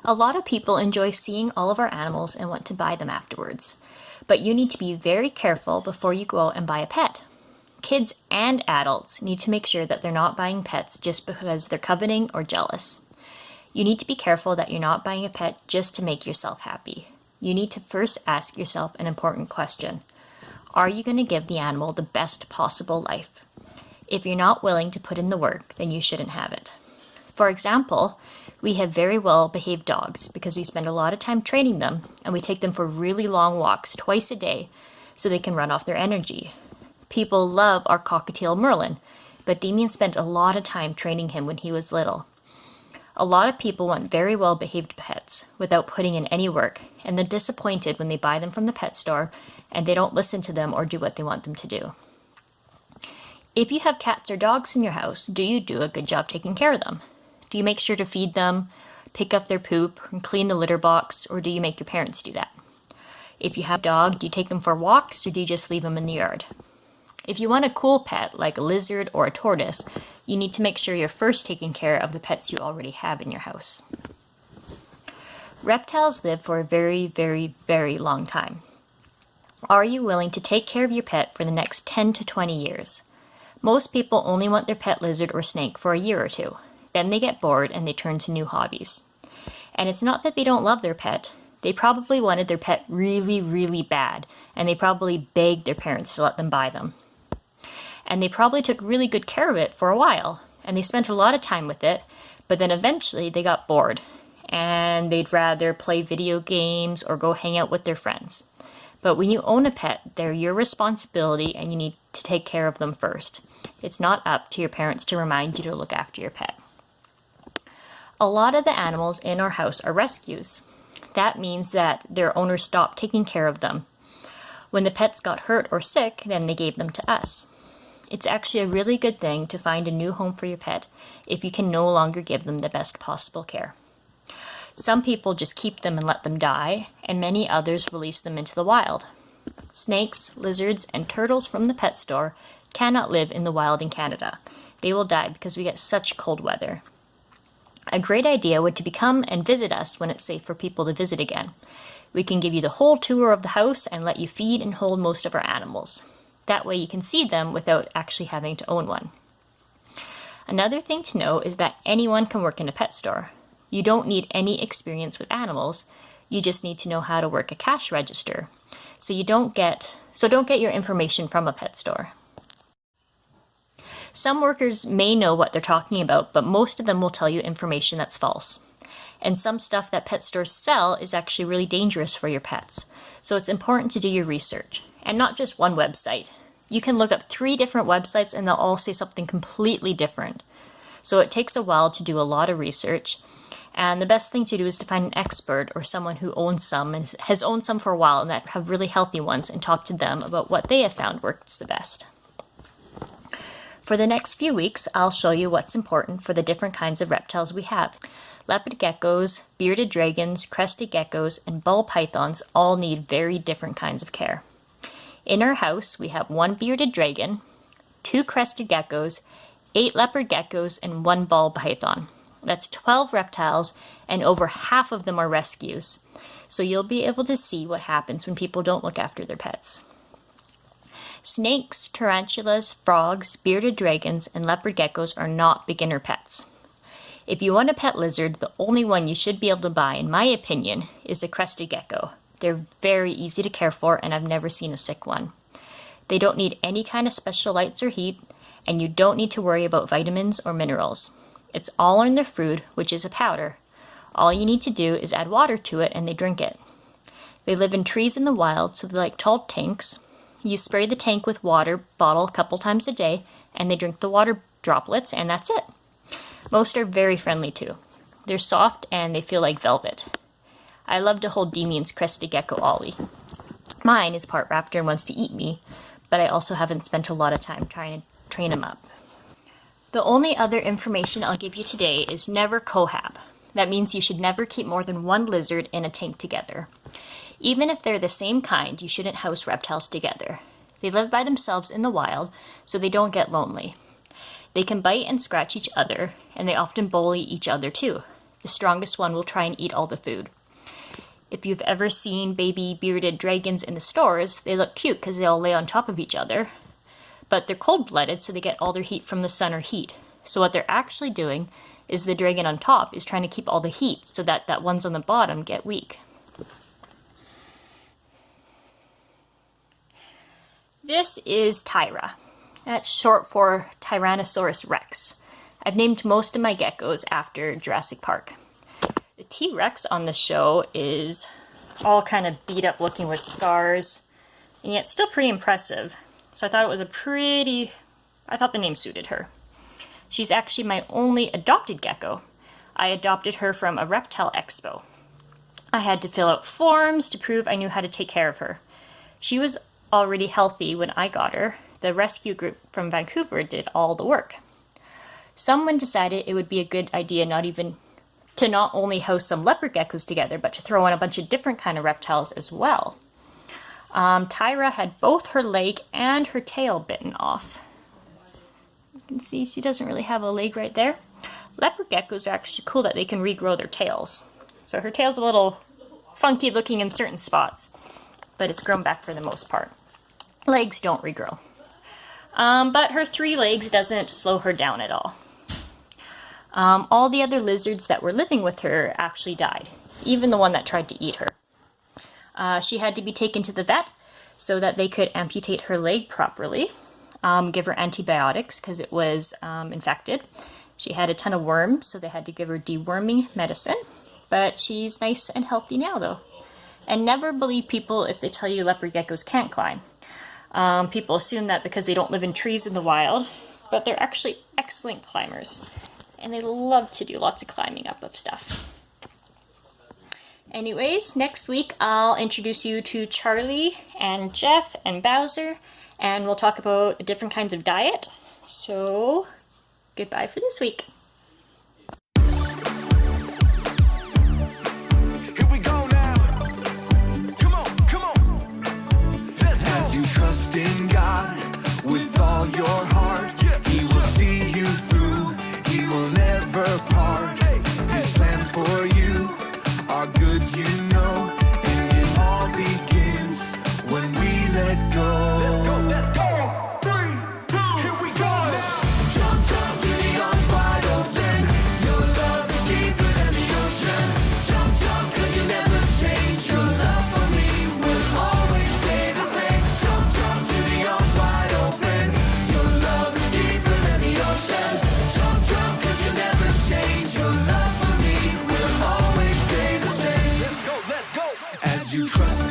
A lot of people enjoy seeing all of our animals and want to buy them afterwards. But you need to be very careful before you go out and buy a pet. Kids and adults need to make sure that they're not buying pets just because they're coveting or jealous. You need to be careful that you're not buying a pet just to make yourself happy. You need to first ask yourself an important question. Are you going to give the animal the best possible life? If you're not willing to put in the work, then you shouldn't have it. For example, we have very well behaved dogs because we spend a lot of time training them and we take them for really long walks twice a day so they can run off their energy. People love our cockatiel Merlin, but Damien spent a lot of time training him when he was little. A lot of people want very well behaved pets without putting in any work and then disappointed when they buy them from the pet store and they don't listen to them or do what they want them to do. If you have cats or dogs in your house, do you do a good job taking care of them? Do you make sure to feed them, pick up their poop, and clean the litter box, or do you make your parents do that? If you have a dog, do you take them for walks or do you just leave them in the yard? If you want a cool pet like a lizard or a tortoise, you need to make sure you're first taking care of the pets you already have in your house. Reptiles live for a very, very, very long time. Are you willing to take care of your pet for the next 10 to 20 years? Most people only want their pet lizard or snake for a year or two. Then they get bored and they turn to new hobbies. And it's not that they don't love their pet. They probably wanted their pet really, really bad, and they probably begged their parents to let them buy them. And they probably took really good care of it for a while, and they spent a lot of time with it, but then eventually they got bored, and they'd rather play video games or go hang out with their friends. But when you own a pet, they're your responsibility and you need to take care of them first. It's not up to your parents to remind you to look after your pet. A lot of the animals in our house are rescues. That means that their owners stopped taking care of them. When the pets got hurt or sick, then they gave them to us. It's actually a really good thing to find a new home for your pet if you can no longer give them the best possible care. Some people just keep them and let them die, and many others release them into the wild. Snakes, lizards, and turtles from the pet store cannot live in the wild in Canada. They will die because we get such cold weather. A great idea would be to come and visit us when it's safe for people to visit again. We can give you the whole tour of the house and let you feed and hold most of our animals. That way you can see them without actually having to own one. Another thing to know is that anyone can work in a pet store. You don't need any experience with animals. You just need to know how to work a cash register. So don't get your information from a pet store. Some workers may know what they're talking about, but most of them will tell you information that's false. And some stuff that pet stores sell is actually really dangerous for your pets. So it's important to do your research. And not just one website. You can look up 3 different websites and they'll all say something completely different. So it takes a while to do a lot of research. And the best thing to do is to find an expert or someone who owns some and has owned some for a while and that have really healthy ones and talk to them about what they have found works the best. For the next few weeks, I'll show you what's important for the different kinds of reptiles we have. Leopard geckos, bearded dragons, crested geckos, and ball pythons all need very different kinds of care. In our house, we have 1 bearded dragon, 2 crested geckos, 8 leopard geckos, and 1 ball python. That's 12 reptiles, and over half of them are rescues. So you'll be able to see what happens when people don't look after their pets. Snakes, tarantulas, frogs, bearded dragons, and leopard geckos are not beginner pets. If you want a pet lizard, the only one you should be able to buy, in my opinion, is a crested gecko. They're very easy to care for, and I've never seen a sick one. They don't need any kind of special lights or heat, and you don't need to worry about vitamins or minerals. It's all in their food, which is a powder. All you need to do is add water to it, and they drink it. They live in trees in the wild, so they're like tall tanks. You spray the tank with water bottle a couple times a day, and they drink the water droplets, and that's it. Most are very friendly too. They're soft, and they feel like velvet. I love to hold Damien's crested gecko Ollie. Mine is part raptor and wants to eat me, but I also haven't spent a lot of time trying to train him up. The only other information I'll give you today is never cohab. That means you should never keep more than 1 lizard in a tank together. Even if they're the same kind, you shouldn't house reptiles together. They live by themselves in the wild, so they don't get lonely. They can bite and scratch each other, and they often bully each other too. The strongest one will try and eat all the food. If you've ever seen baby bearded dragons in the stores, they look cute because they all lay on top of each other. But they're cold-blooded, so they get all their heat from the sun or heat. So what they're actually doing is the dragon on top is trying to keep all the heat so that ones on the bottom get weak. This is Tyra. That's short for Tyrannosaurus Rex. I've named most of my geckos after Jurassic Park. The T-Rex on the show is all kind of beat up looking with scars, and yet still pretty impressive. So I thought the name suited her. She's actually my only adopted gecko. I adopted her from a reptile expo. I had to fill out forms to prove I knew how to take care of her. She was already healthy when I got her. The rescue group from Vancouver did all the work. Someone decided it would be a good idea to not only house some leopard geckos together, but to throw in a bunch of different kind of reptiles as well. Tyra had both her leg and her tail bitten off. You can see she doesn't really have a leg right there. Leopard geckos are actually cool that they can regrow their tails. So her tail's a little funky looking in certain spots, but it's grown back for the most part. Legs don't regrow. But her 3 legs doesn't slow her down at all. All the other lizards that were living with her actually died, even the one that tried to eat her. She had to be taken to the vet so that they could amputate her leg properly, give her antibiotics because it was infected. She had a ton of worms, so they had to give her deworming medicine. But she's nice and healthy now, though. And never believe people if they tell you leopard geckos can't climb. People assume that because they don't live in trees in the wild, but they're actually excellent climbers. And they love to do lots of climbing up of stuff. Anyways, next week I'll introduce you to Charlie and Jeff and Bowser, and we'll talk about the different kinds of diet. So, goodbye for this week. Here we go now. Come on. As you trust in God with all your heart, He will see you through. He will never part. His plans for you are good, you know, and it all begins when we let go. Let's go. 3, 2, here we go. Jump to the arms wide open. Your love is deeper than the ocean. Jump, 'cause you never change. Your love for me will always stay the same. Jump to the arms wide open. Your love is deeper than the ocean. Jump, 'cause you never change. Your love for me will always stay the same. Let's go. As you trust